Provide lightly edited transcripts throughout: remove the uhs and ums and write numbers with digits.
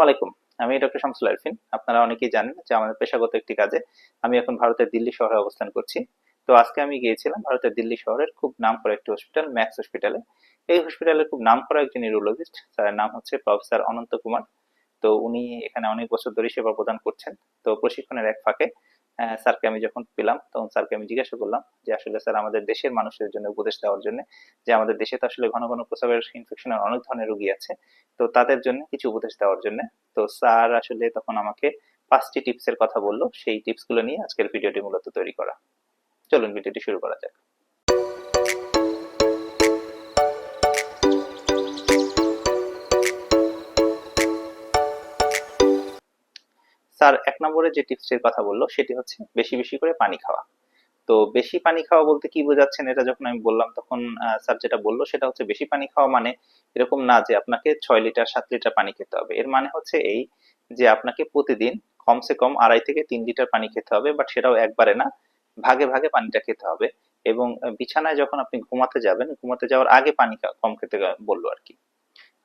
ওয়ালাইকুম। আমি ডক্টর শামসুল আরফিন। আপনারা অনেকেই জানেন যে আমাদের পেশাগত একটি কাজে আমি এখন ভারতের দিল্লি শহরে অবস্থান করছি। তো আজকে আমি গিয়েছিলাম ভারতের দিল্লি শহরের খুব নামকরা একটি হসপিটাল, ম্যাক্স হসপিটালে। এই হসপিটালের খুব নামকরা একজন নিউরোলজিস্ট, স্যারের নাম হচ্ছে প্রফেসর অনন্ত কুমার। তো উনি এখানে অনেক বছর ধরে সেবা প্রদান করছেন। তো প্রশিক্ষণের এক ফাঁকে স্যারকে আমি যখন পেলাম তখন স্যারকে আমি জিজ্ঞাসা করলাম যে আসলে স্যার আমাদের দেশের মানুষের জন্য উপদেশ দেওয়ার জন্য, যে আমাদের দেশে তো আসলে ঘন ঘন প্রস্রাবের ইনফেকশনের অনেক ধরনের রোগী আছে, তো তাদের জন্য কিছু উপদেশ দেওয়ার জন্য। তো স্যার আসলে তখন আমাকে 5টি টিপসের কথা বলল। সেই টিপসগুলো নিয়ে আজকের ভিডিওটি মূলত তৈরি করা। চলুন ভিডিওটি শুরু করা যাক। স্যার 1 নম্বরে যে টিপসটির কথা বলল সেটি হচ্ছে বেশি বেশি করে পানি খাওয়া। তো বেশি পানি খাওয়া বলতে কি বোঝাচ্ছেন, এটা যখন আমি বললাম তখন স্যার যেটা বলল সেটা হচ্ছে বেশি পানি খাওয়া মানে এরকম না যে আপনাকে 6 লিটার 7 লিটার পানি খেতে হবে। এর মানে হচ্ছে এই যে আপনাকে প্রতিদিন কমসে কম 2.5 থেকে 3 লিটার পানি খেতে হবে, বাট সেটাও একবারে না, ভাগে ভাগে পানিটা খেতে হবে। এবং বিছানায় যখন আপনি ঘুমাতে যাবেন, ঘুমাতে যাওয়ার আগে পানি কম খেতে বললো আর কি।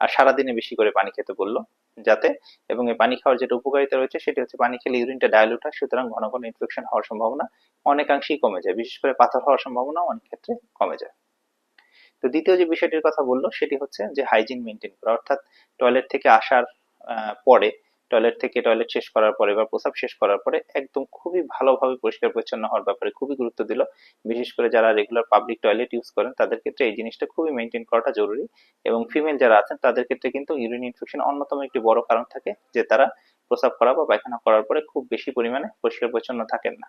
আর সারাদিনে বেশি করে পানি খেতে বললো, যাতে, এবং এই পানি খাওয়ার যেটা উপকারিতা রয়েছে সেটি হচ্ছে পানি খেলে ইউরিনটা ডাইলিউট হয়, সুতরাং ঘন ঘন ইনফেকশন হওয়ার সম্ভাবনা অনেকাংশেই কমে যায়, বিশেষ করে পাথর হওয়ার সম্ভাবনা অনেক ক্ষেত্রে কমে যায়। তো দ্বিতীয় যে বিষয়টির কথা বললো সেটি হচ্ছে যে হাইজিন মেনটেন করা, অর্থাৎ টয়লেট থেকে আসার পরে, টয়লেট শেষ করার পরে বা প্রস্রাব শেষ করার পরে একদম খুবই ভালোভাবে পরিষ্কার পরিচ্ছন্ন হওয়ার ব্যাপারে খুবই গুরুত্ব দিল। বিশেষ করে যারা রেগুলার পাবলিক টয়লেট ইউজ করেন তাদের ক্ষেত্রে এই জিনিসটা খুবই মেনটেন করাটা জরুরি। এবং ফিমেল যারা আছেন তাদের ক্ষেত্রে কিন্তু ইউরিন ইনফেকশন অন্যতম একটি বড় কারণ থাকে, যে তারা প্রস্রাব করা বা পায়খানা করার পরে খুব বেশি পরিমাণে পরিষ্কার পরিচ্ছন্ন থাকেন না।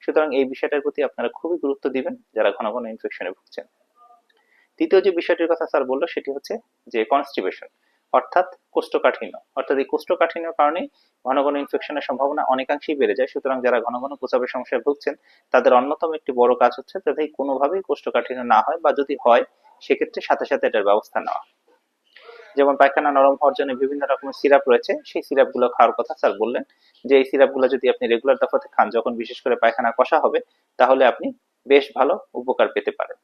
সুতরাং এই বিষয়টার প্রতি আপনারা খুবই গুরুত্ব দিবেন যারা ঘন ঘন ইনফেকশনে ভুগছেন। তৃতীয় যে বিষয়টির কথা স্যার বললো সেটি হচ্ছে যে কনস্টিপেশন, অর্থাৎ কোষ্ঠকাঠিন্য। অর্থাৎ এই কোষ্ঠকাঠিন্যের কারণে ঘন ঘন ইনফেকশনের সম্ভাবনা অনেকাংশেই বেড়ে যায়। সুতরাং যারা ঘন ঘন প্রস্রাবের সমস্যায় ভুগছেন তাদের অন্যতম একটি বড় কাজ হচ্ছে যাতে কোনোভাবেই কোষ্ঠকাঠিন্য না হয়, বা যদি হয় সেক্ষেত্রে সাথে সাথে এটার ব্যবস্থা নেওয়া। যেমন পায়খানা নরম হওয়ার জন্য বিভিন্ন রকমের সিরাপ রয়েছে, সেই সিরাপ গুলো খাওয়ার কথা স্যার বললেন, যে এই সিরাপ গুলো যদি আপনি রেগুলার দফাতে খান, যখন বিশেষ করে পায়খানা কষা হবে, তাহলে আপনি বেশ ভালো উপকার পেতে পারেন।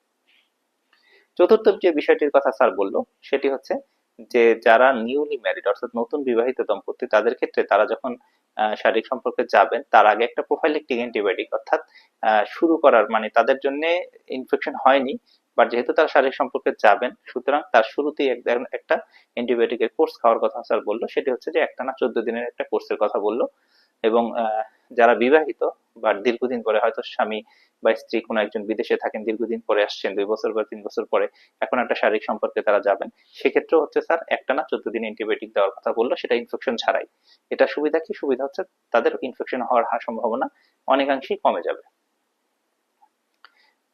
চতুর্থ যে বিষয়টির কথা স্যার বলল সেটি হচ্ছে যে যারা নিউলি ম্যারিড, অর্থাৎ নতুন বিবাহিত দম্পতি, তাদের ক্ষেত্রে তারা যখন শারীরিক সম্পর্কে যাবেন তার আগে একটা প্রোফাইলেকটিক অ্যান্টিবায়োটিক, অর্থাৎ শুরু করার মানে তাদের জন্য ইনফেকশন হয়নি, বাট যেহেতু তারা শারীরিক সম্পর্কে যাবেন সুতরাং তার শুরুতেই একটা অ্যান্টিবায়োটিকের কোর্স খাওয়ার কথা স্যার বললো। সেটি হচ্ছে যে একটানা 14 দিনের একটা কোর্সের কথা বললো। এবং যারা বিবাহিত বা দীর্ঘদিন পরে, হয়তো স্বামী বা স্ত্রী কোনো একজন বিদেশে থাকেন, দীর্ঘদিন পরে আসছেন, 2 বছর বা 3 বছর পরে এখন একটা শারীরিক সম্পর্কে তারা যাবেন, সেক্ষেত্রে হচ্ছে স্যার একটানা 14 দিন অ্যান্টিবায়োটিক দেওয়ার কথা বললো, সেটা ইনফেকশন ছাড়াই। এটা সুবিধা কি? সুবিধা হচ্ছে তাদের ইনফেকশন হওয়ার সম্ভাবনা অনেকাংশেই কমে যাবে।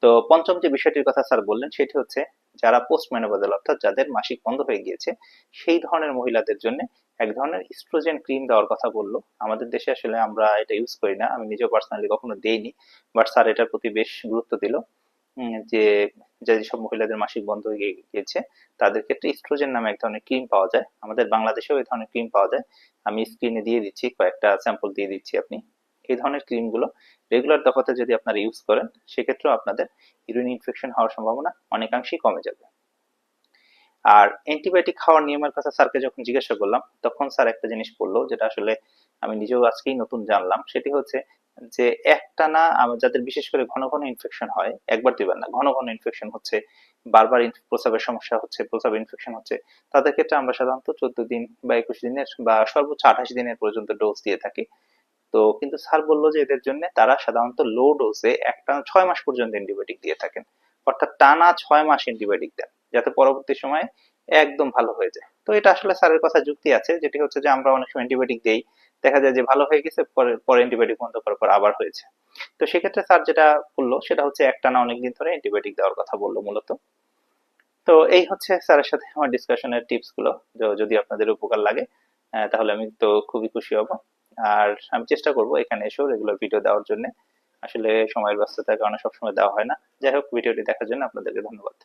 তো পঞ্চম যে বিষয়টির কথা স্যার বললেন সেটি হচ্ছে যারা পোস্ট মেনোপজাল, অর্থাৎ যাদের মাসিক বন্ধ হয়ে গিয়েছে, সেই ধরনের মহিলাদের জন্য এক ধরনের ইস্ট্রোজেন ক্রিম দেওয়ার কথা বললো। আমাদের দেশে আসলে আমরা এটা ইউজ করি না, আমি নিজেও পার্সোনালি কখনো দেইনি, বাট স্যার এটার প্রতি বেশ গুরুত্ব দিল। যে যেসব মহিলাদের মাসিক বন্ধ হয়ে গিয়েছে তাদের ক্ষেত্রে ইস্ট্রোজেন নামে এক ধরনের ক্রিম পাওয়া যায়, আমাদের বাংলাদেশেও এই ধরনের ক্রিম পাওয়া যায়। আমি স্ক্রিনে দিয়ে দিচ্ছি, কয়েকটা স্যাম্পল দিয়ে দিচ্ছি, আপনি এই ধরনের ক্রিমগুলো রেগুলার দফাতে যদি আপনারা ইউজ করেন সেক্ষেত্রেও আপনাদের ইউরিন ইনফেকশন হওয়ার সম্ভাবনা অনেকাংশেই কমে যাবে। আর অ্যান্টিবায়োটিক খাওয়ার নিয়মের কথা স্যারকে যখন জিজ্ঞাসা করলাম তখন স্যার একটা জিনিস বললো, যেটা আসলে আমি নিজেও আজকেই নতুন জানলাম, সেটি হচ্ছে যে একটানা যাদের বিশেষ করে ঘন ঘন ইনফেকশন হয়, একবার দুইবার না, ঘন ঘন ইনফেকশন হচ্ছে, বারবার প্রস্রাবের সমস্যা হচ্ছে, প্রস্রাব ইনফেকশন হচ্ছে, তাদের ক্ষেত্রে আমরা সাধারণত 14 দিন বা 21 দিনের বা সর্বোচ্চ 28 দিনের পর্যন্ত ডোজ দিয়ে থাকি। তো কিন্তু স্যার বলল যে এদের জন্য তারা সাধারণত লো ডোজে একটানা 6 মাস পর্যন্ত অ্যান্টিবায়োটিক দিয়ে থাকেন, অর্থাৎ টানা 6 মাস অ্যান্টিবায়োটিক দেন, যাতে পরবর্তী সময়ে একদম ভালো হয়ে যায়। তো এটা আসলে স্যারের কথা যুক্তি আছে, যেটি হচ্ছে যে আমরা অনেক সময় অ্যান্টিবায়োটিক দেই, দেখা যায় যে ভালো হয়ে গেছে, পরে পরে অ্যান্টিবায়োটিক বন্ধ করার পর আবার হয়েছে। তো সেক্ষেত্রে স্যার যেটা বললো সেটা হচ্ছে একটানা অনেকদিন ধরে অ্যান্টিবায়োটিক দেওয়ার কথা বললো মূলত। তো এই হচ্ছে স্যারের সাথে আমার ডিসকাশনের টিপস গুলো। যদি আপনাদের উপকার লাগে তাহলে আমি তো খুবই খুশি হব। আর আমি চেষ্টা করব এখানে এসেও রেগুলার ভিডিও দেওয়ার জন্য। আসলে সময়ের ব্যস্ততার কারণে সবসময় দেওয়া হয় না। যাই হোক, ভিডিওটি দেখার জন্য আপনাদেরকে ধন্যবাদ।